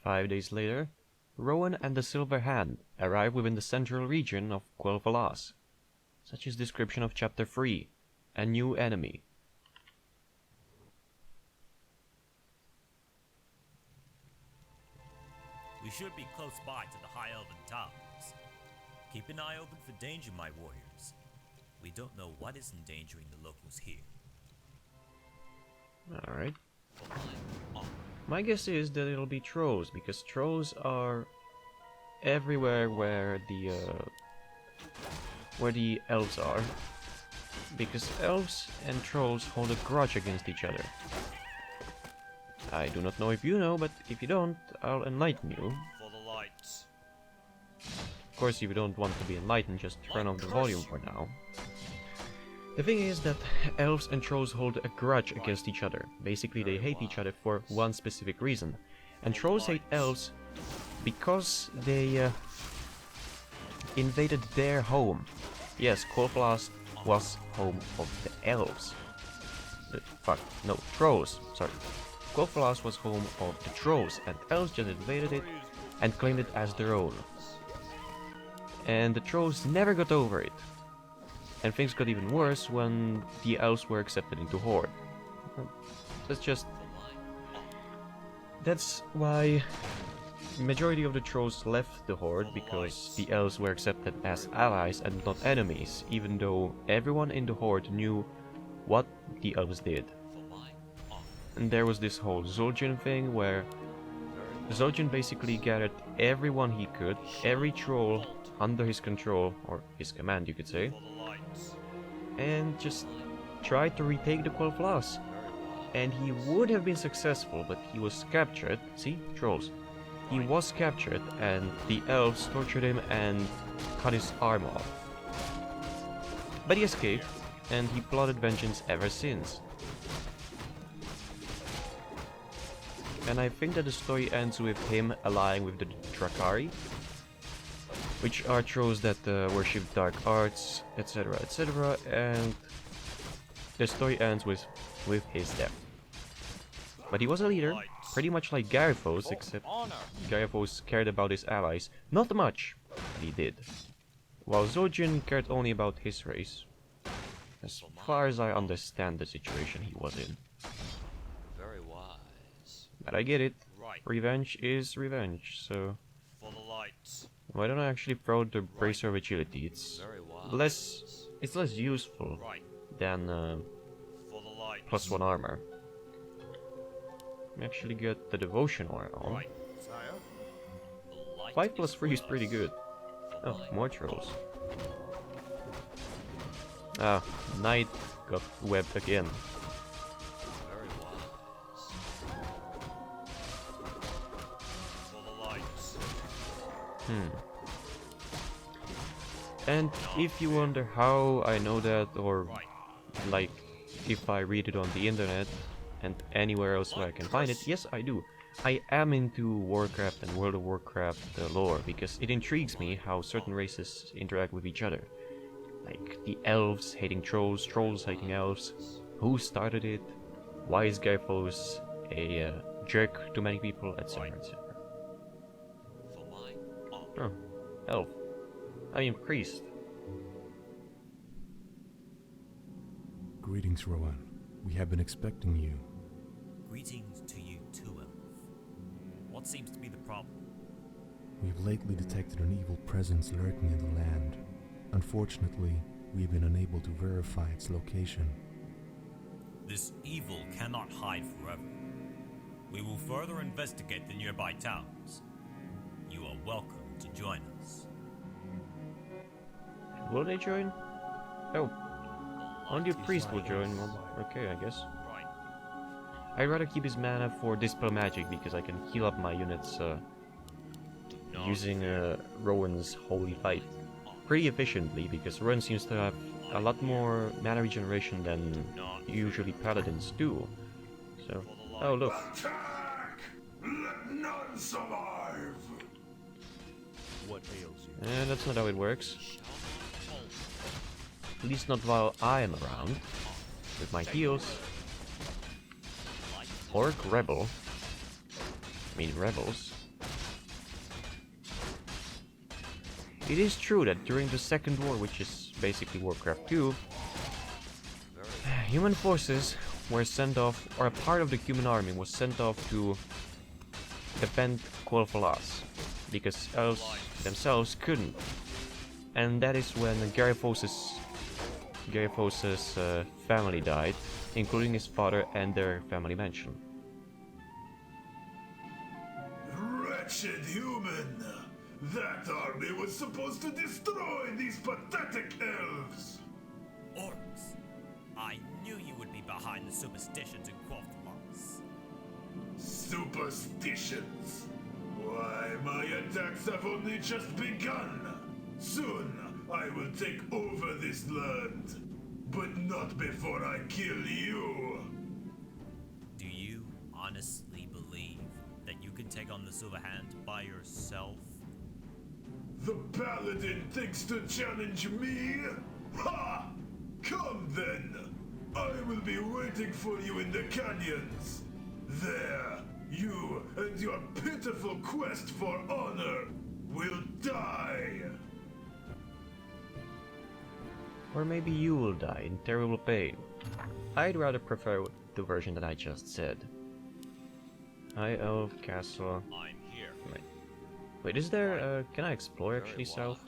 5 days later, Rowan and the Silver Hand arrive within the central region of Quel'Thalas. Such is description of Chapter 3, A New Enemy. We should be close by to the High Elven Towers. Keep an eye open for danger, my warriors. We don't know what is endangering the locals here. Alright. My guess is that it'll be trolls, because trolls are everywhere where the elves are. Because elves and trolls hold a grudge against each other. I do not know if you know, but if you don't, I'll enlighten you. For the lights. Of course, if you don't want to be enlightened, just turn off the volume for now. The thing is that elves and trolls hold a grudge against each other. Basically, they hate each other for one specific reason. And trolls hate elves because they invaded their home. Yes, Quel'Thalas was home of the elves. Trolls. Sorry. Quel'Thalas was home of the trolls, and elves just invaded it and claimed it as their own. And the trolls never got over it. And things got even worse when the elves were accepted into Horde. That's why the majority of the trolls left the Horde, because the elves were accepted as allies and not enemies, even though everyone in the Horde knew what the elves did. And there was this whole Zul'jin thing, where Zul'jin basically gathered everyone he could, every troll under his control, or his command you could say, and just tried to retake the Quel'Thalas. And he would have been successful, but he was captured. See? Trolls. He was captured, and the elves tortured him and cut his arm off. But he escaped, and he plotted vengeance ever since. And I think that the story ends with him allying with the Drakari, which are trolls that worship dark arts, etc, etc, and the story ends with his death. But he was a leader, pretty much like Garithos, except Garithos cared about his allies. Not much, but he did. While Zul'jin cared only about his race, as far as I understand the situation he was in. Very wise. But I get it. Revenge is revenge, so For the lights. why don't I actually throw the Bracer of Agility? It's less useful than For the lights. +1 armor. Let me actually get the Devotion on. 5 + 3 is pretty good. Oh, more trolls. Ah, Knight got webbed again. Very wise. For the lights. And if you wonder how I know that, or like if I read it on the internet and anywhere else where I can find it, yes I do. I am into Warcraft and World of Warcraft lore, because it intrigues me how certain races interact with each other. Like the elves hating trolls, trolls hating elves, who started it, why is Garithos a jerk to many people, etc, etc. Oh, elf. I mean priest. Greetings, Rowan. We have been expecting you. Greetings to you too, Elf. What seems to be the problem? We've lately detected an evil presence lurking in the land. Unfortunately, we've been unable to verify its location. This evil cannot hide forever. We will further investigate the nearby towns. You are welcome to join us. Will they join? Oh. Only a priest will join. Well, okay, I guess. I'd rather keep his mana for Dispel Magic, because I can heal up my units using Rowan's Holy Fight pretty efficiently, because Rowan seems to have a lot more mana regeneration than usually paladins do. So, oh look. Attack! Let none survive! What ails you? That's not how it works. At least not while I am around. With my heals. Orc Rebel. I mean rebels. It is true that during the Second War, which is basically Warcraft 2, human forces were sent off, or a part of the human army was sent off to defend Quel'Thalas, because elves themselves couldn't. And that is when Garifos's family died, including his father and their family mansion. Wretched human! That army was supposed to destroy these pathetic elves! Orcs! I knew you would be behind the superstitions in Quel'Thalas. Superstitions? Why, my attacks have only just begun! Soon, I will take over this land. But not before I kill you! Do you honestly believe that you can take on the Silver Hand by yourself? The paladin thinks to challenge me? Ha! Come then! I will be waiting for you in the canyons. There, you and your pitiful quest for honor will die. Or maybe you will die in terrible pain. I'd rather prefer the version that I just said. High Elf Castle. I'm here. Wait, is there, can I explore actually south?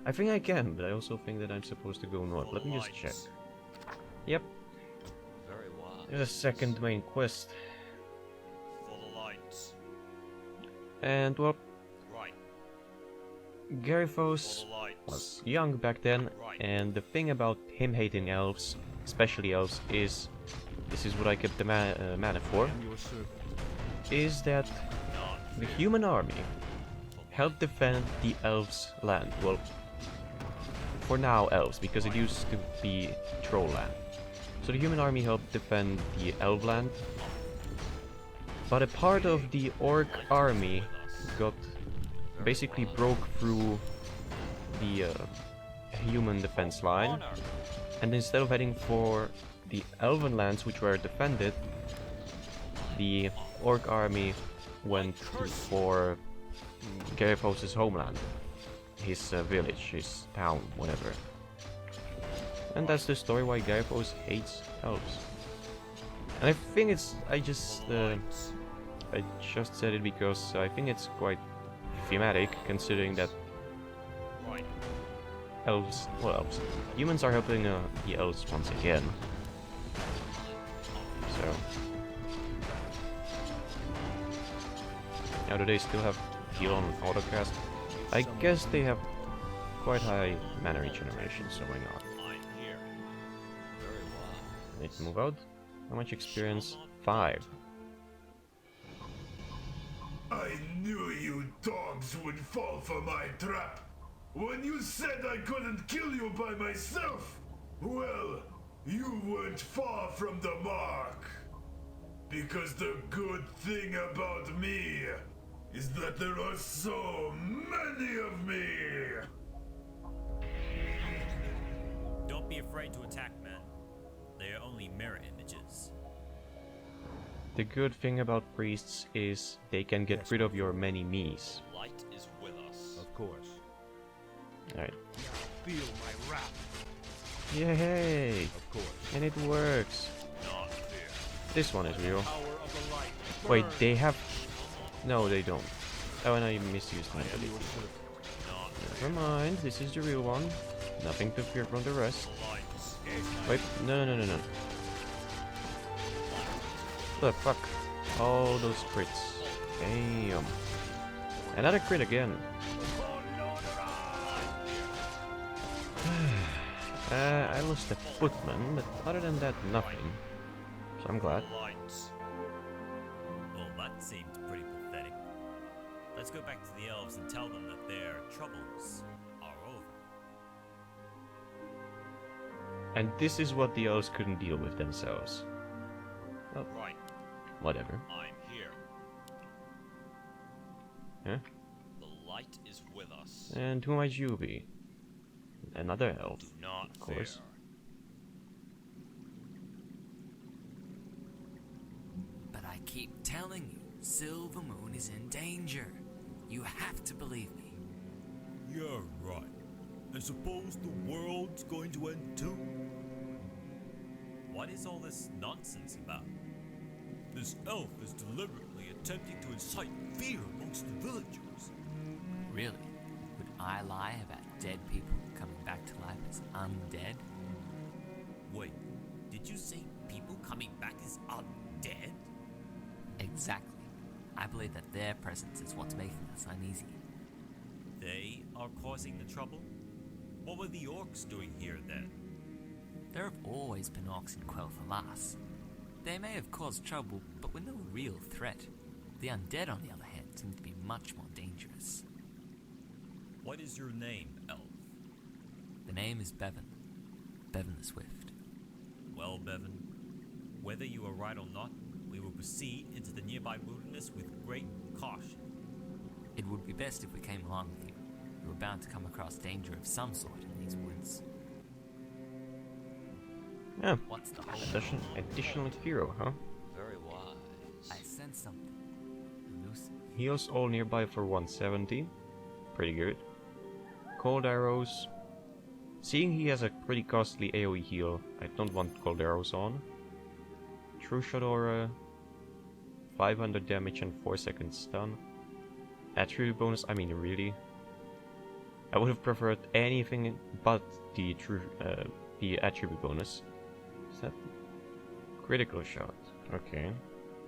I think I can, but I also think that I'm supposed to go north. Let me just check. Yep, Very wise. there's a second main quest. For the lights. And, well, Right. Garifos For the lights. was young back then, and the thing about him hating elves, especially elves, is, this is what I kept the mana for, Your servant. is that the human army helped defend the elves' land. Well, for now elves, because it used to be troll land. So the human army helped defend the elf land, but a part of the orc army got basically broke through the human defense line, and instead of heading for the elven lands which were defended, the orc army went for Garifos' homeland, his village, his town, whatever. And that's the story why Garifos hates elves. And I think it's, I just said it because I think it's quite thematic, considering that Right. elves, well, elves, humans are helping the elves once again. So now do they still have heal on autocast? I guess they have quite high mana regeneration, so why not? I'm here. Very wise. Need to move out. How much experience? 5. I knew you dogs would fall for my trap. When you said I couldn't kill you by myself, well, you weren't far from the mark. Because the good thing about me is that there are so many of me. Don't be afraid to attack, men. They are only mirror images. The good thing about priests is they can get rid of your many me's. Light is with us. Of course. Alright. Feel my wrath. Yay! Of course. And it works. Not fear. This one is real. Power of the light. Wait, Burn. they have... No, they don't. Oh, and I misused my ability. Not Never mind, this is the real one. Nothing to fear from the rest. lights. Wait, no. The fuck? All those crits. Damn. Another crit again. I lost a footman, but other than that, nothing. So I'm glad. Lights. Well, that seemed pretty pathetic. Let's go back to the elves and tell them that their troubles are over. And this is what the elves couldn't deal with themselves. Well, Right. whatever. I'm here. Huh? The light is with us. And who might you be? Another elf. Do not Of course. fear. But I keep telling you, Silver Moon is in danger. You have to believe me. You're right. I suppose the world's going to end too? What is all this nonsense about? This elf is deliberately attempting to incite fear amongst the villagers. Really? Would I lie about dead people coming back to life as undead? Wait, did you say people coming back as undead? Exactly. I believe that their presence is what's making us uneasy. They are causing the trouble? What were the orcs doing here then? There have always been orcs in Quel'Thalas. They may have caused trouble, but were no real threat. The undead, on the other hand, seem to be much more dangerous. What is your name, elf? The name is Bevan. Bevan the Swift. Well, Bevan, whether you are right or not, we will proceed into the nearby wilderness with great caution. It would be best if we came along with you. We were bound to come across danger of some sort in these woods. Yeah. What's the whole Additional hero, huh? Very wise. I sense something elusive. Heals all nearby for 170. Pretty good. Cold arrows. Seeing he has a pretty costly AoE heal, I don't want cold arrows on. True shot aura. 500 damage and 4 seconds stun. Attribute bonus, I mean really. I would have preferred anything but the attribute bonus. Is that critical shot? Okay.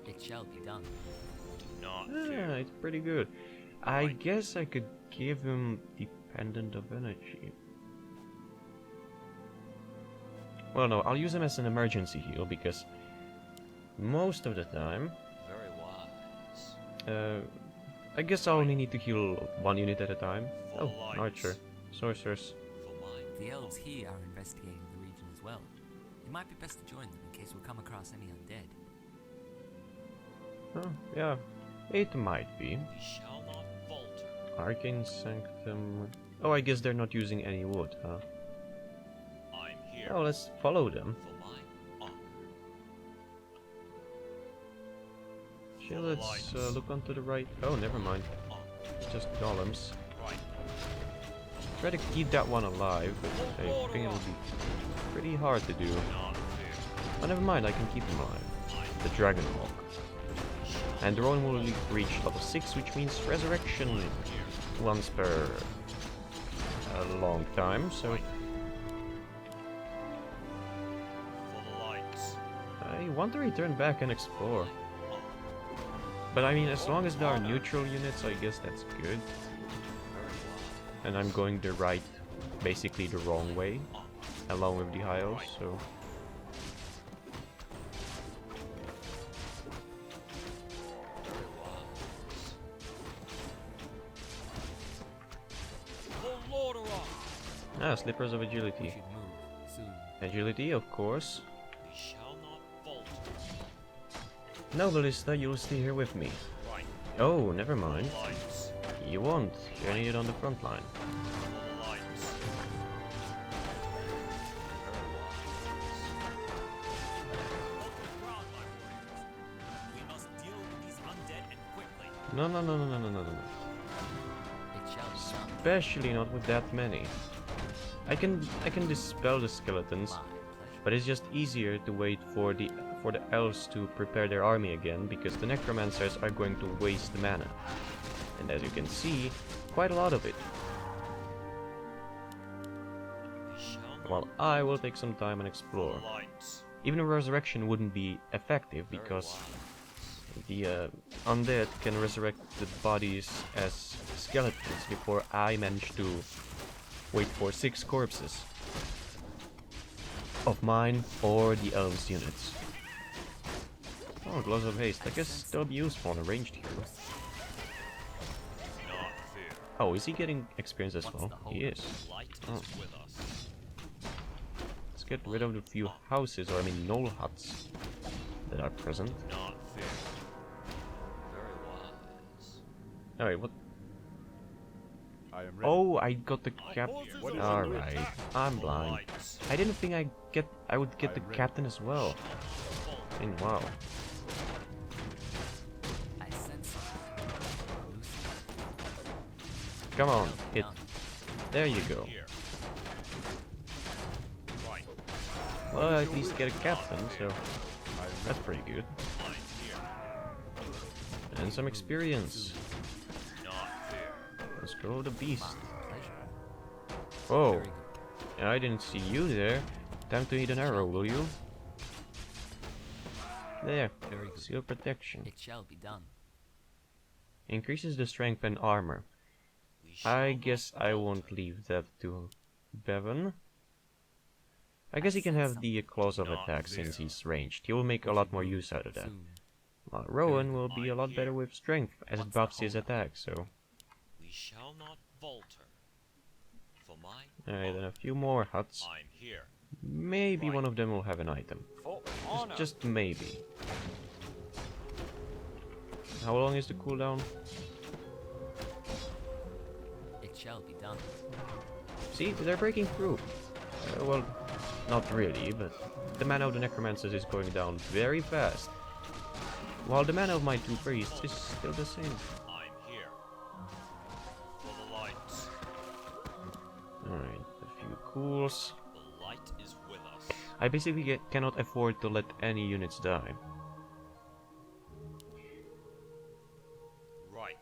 It shall be done. Do not Yeah, fear. it's pretty good. I guess I could give him Dependent of Energy. Well, no, I'll use him as an emergency heal because most of the time, Very wise. I guess I only need to heal one unit at a time. For Oh, lights. Archer, Sorcerers. For mine. The elves here are investigating the region as well. It might be best to join them in case we come across any undead. Oh, yeah, it might be. We shall not falter. Arcane Sanctum. Oh, I guess they're not using any wood, huh? I'm here. Oh, let's follow them. For mine honor. Okay, let's look onto the right. Oh, never mind. Honor. Just golems. Right. Try to keep that one alive, but I think it'll be pretty hard to do. Not fear. Oh, never mind, I can keep him alive. The Dragon Hawk. And Rowan will reach level 6, which means resurrection once per a long time, so For the lights. I want to return back and explore. But I mean, as long as there are neutral units, I guess that's good. Very wise. And I'm going the right, basically the wrong way, along with the high elves, so... Very wise. For Lordaeron. Ah, Slippers of We Agility. should move soon. Agility, of course. We shall not falter. No, Ballista, you'll stay here with me. Right. Oh, never mind. Lights. You won't. You're needed on the front line. For the lights. Very wise. We must deal with these undead and quickly. No, no, no, no, no, no, no, no. It shall be done. Especially not with that many. I can dispel the skeletons, My pleasure. but it's just easier to wait for the elves to prepare their army again, because the necromancers are going to waste mana. And as you can see, quite a lot of it. We shall not While I will take some time and explore. lights. Even a resurrection wouldn't be effective Very because wise. the undead can resurrect the bodies as skeletons before I manage to wait for 6 corpses of mine or the elves units. Oh, Gloves of Haste. I guess they'll be useful on a ranged hero. Not fear. Oh, is he getting experience as What's well? the hold He up? is. Light Oh. is with us. Let's get rid of the few houses, or I mean knoll huts, that are present. Not fear. Very wise. Alright, what? I am ready. Oh, I got the cap. What is Alright, I'm For the blind. lights. I didn't think I would get the captain as well. And wow. I sense something elusive. Come on, Shall be hit. done. There you go. Here. Right. Well, I at least get a captain, so that's pretty good. I'm here. And some experience. Not fair. Let's go the beast. Pleasure. Whoa, Very good. I didn't see you there. Time to eat an arrow, will you? There, Very good. seal protection. It shall be done. Increases the strength and armor. We shall I not guess I won't leave that to Bevan. I guess he can have the claws of Not attack since there. he's ranged. He will make a lot more use out of that. Soon. While Rowan will be a I'm lot better here. with strength, as it What's the buffs his hold-up? attack, so... We shall not falter. For my Alright, then a few more huts. I'm here. Maybe one of them will have an item. For Just, honor. just maybe. How long is the cooldown? It shall be done. See, they're breaking through. Well, not really, but the mana of the necromancers is going down very fast. While the mana of my two priests is still the same. I'm here. For the light. Alright, a few cools. The light is with us. I basically cannot afford to let any units die. Right.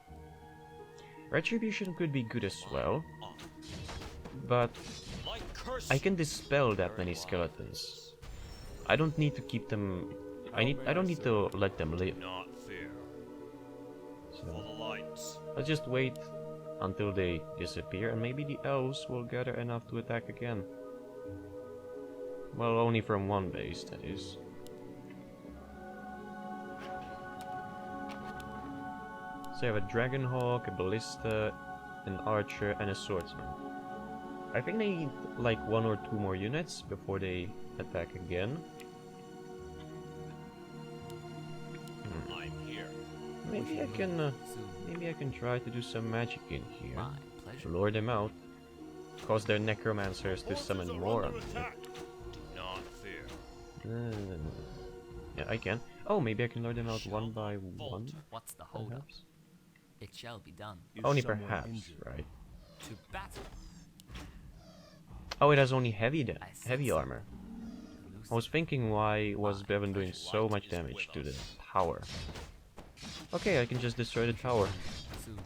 Retribution could be good as well, On. but Light curse I you. can dispel that Very many wise. skeletons. I don't need to keep them... I don't need to let them live. Not fear. For So the light. let's just wait until they disappear, and maybe the elves will gather enough to attack again. Well, only from one base, that is. So you have a dragon hawk, a ballista, an archer, and a swordsman. I think they need like 1 or 2 more units before they attack again. I'm here. Maybe I can try to do some magic in here. My pleasure. Lure them out. Cause their necromancers to summon more on them. Do not fear. Yeah, I can. Oh, maybe I can lure them out one by one. What's the hold up? Perhaps? It shall be done. Only perhaps, right? To battle. Oh, it has only heavy I sense heavy armor. I was thinking, why was Bevan doing so much damage to the tower? Okay, I can just destroy the tower. Soon.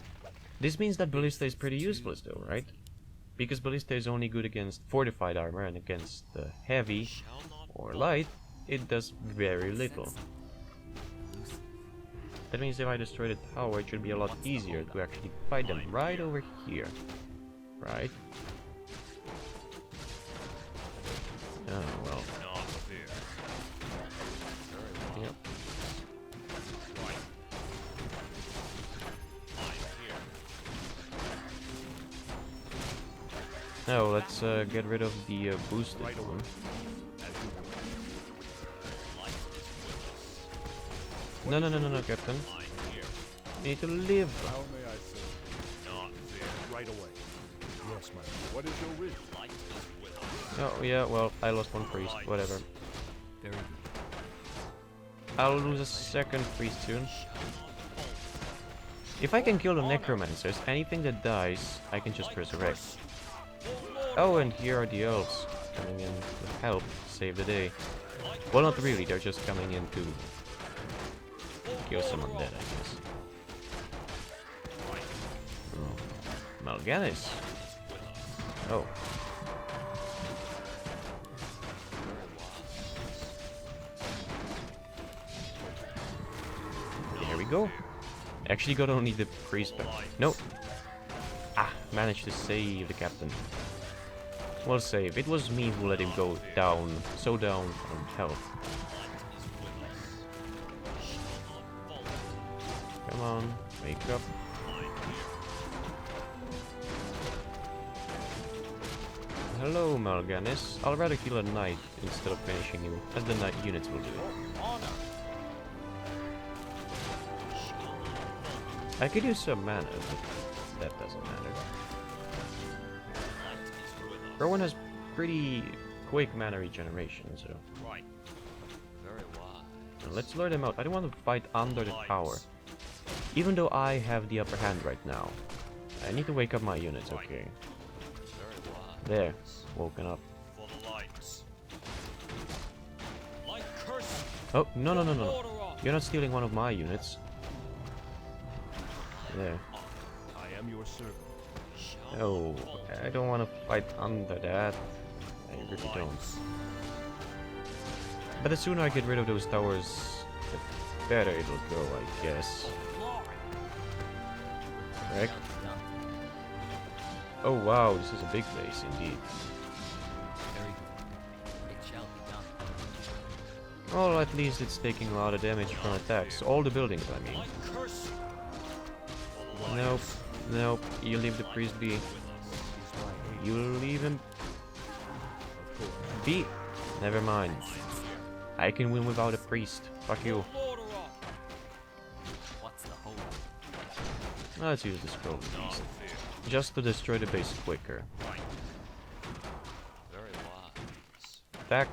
This means that ballista is pretty useless though, right? Because ballista is only good against fortified armor, and against the heavy Shall not or light, it does very little. Elusive. That means if I destroy the tower, it should be a lot easier to actually fight them right over here. Right? Oh, well. not fear. Very well. Yep. Right. I'm here. Now, let's get rid of the boosted one. Light is with No, Captain. us. I'm here. You need to live. How may I serve? Not fear. Right away. Yes, my lord. What is your wish? Light is with us. Oh, yeah, well, I lost one priest. Whatever. Very good. I'll lose a second priest soon. If I can kill the necromancers, anything that dies, I can just resurrect. Oh, and here are the elves coming in to help save the day. Well, not really, they're just coming in to kill some undead, I guess. Oh. Mal'Ganis. Oh. There we go. Actually got only the priest back. Nope. Ah, managed to save the captain. Well saved. It was me who let him go down, so down on health. Come on, wake up. Hello, Mal'Ganis. I'll rather kill a knight instead of finishing you, as the knight units will do. I could use some mana, but that doesn't matter. Rowan has pretty quick mana regeneration, so Right. Very wise. let's lure them out. I don't want to fight under the tower, even though I have the upper hand right now. I need to wake up my units, okay? There, woken up. For the lights. Like curse. Oh, no, no, no, no, no. You're not stealing one of my units. There. I am your servant. Oh, I don't want to fight under that. I really don't. But the sooner I get rid of those towers, the better it'll go, I guess. Correct? Oh wow, this is a big place indeed. Very good. It shall be done. Well, at least it's taking a lot of damage from attacks. All the buildings, I mean. Nope, nope, you leave the priest be. You leave him be. Never mind. I can win without a priest. Fuck you. What's the hold? Let's use the scroll beast. Just to destroy the base quicker. Very wise. Attack.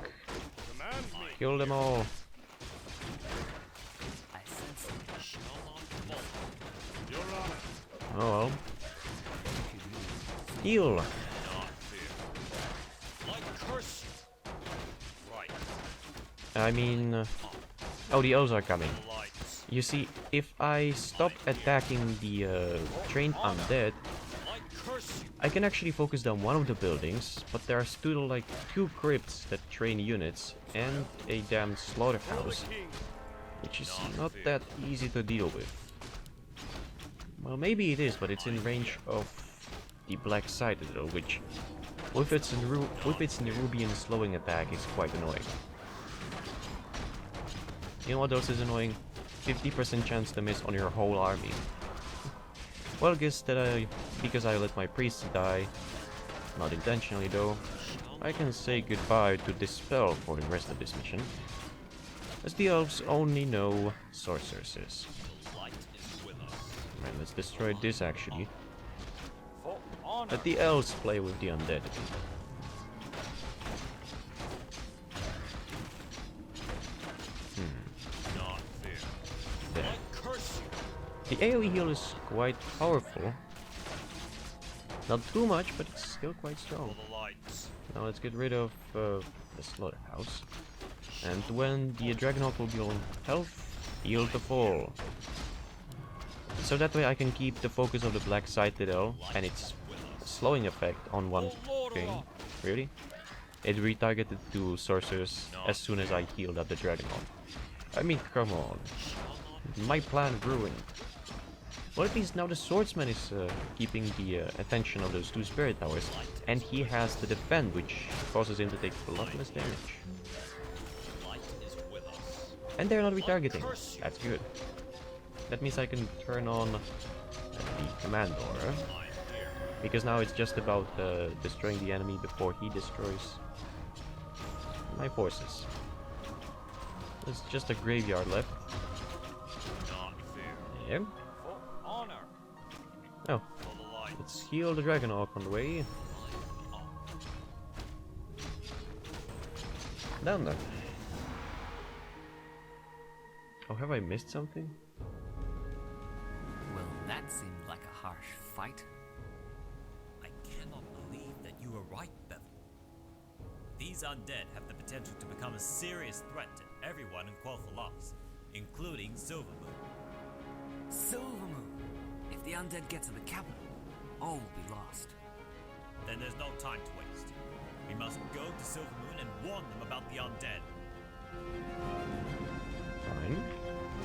Command me. Kill them all. I sense it. Your honor. Oh well. Heal. Like curse. Right. I mean... oh, the elves are coming. Lights. You see, if I stop attacking the trained undead, Like curse. I can actually focus down one of the buildings, but there are still like 2 crypts that train units and a damn slaughterhouse, which is not that easy to deal with. Well, maybe it is, but it's in range of the Black Citadel, which, with its Nerubian slowing attack, is quite annoying. You know what else is annoying? 50% chance to miss on your whole army. Well, guess that because I let my priests die, not intentionally though, I can say goodbye to Dispel for the rest of this mission, as the elves only know sorceresses. Man, let's destroy this actually. Let the elves play with the undead. There. The AoE heal is quite powerful. Not too much, but it's still quite strong. Now let's get rid of the slaughterhouse. And when the Dragonhawk will be on health, heal the fall. So that way I can keep the focus of the Black Citadel and its slowing effect on one thing. Really? It retargeted to sorcerers as soon as I healed up the Dragonhawk. I mean, come on. My plan ruined. Well, at least now the swordsman is keeping the attention of those 2 spirit towers, and he has to defend, which causes him to take a lot less damage. And they're not retargeting. That's good. That means I can turn on the command door, because now it's just about destroying the enemy before he destroys my forces. There's just a graveyard left. Yep. Oh, let's heal the Dragonhawk on the way. Down there. Oh, have I missed something? Well, that seemed like a harsh fight. I cannot believe that you were right, Bevel. These undead have the potential to become a serious threat to everyone in Quel'Thalas, including Silvermoon. Silvermoon! If the undead get to the capital, all will be lost. Then there's no time to waste. We must go to Silvermoon and warn them about the undead.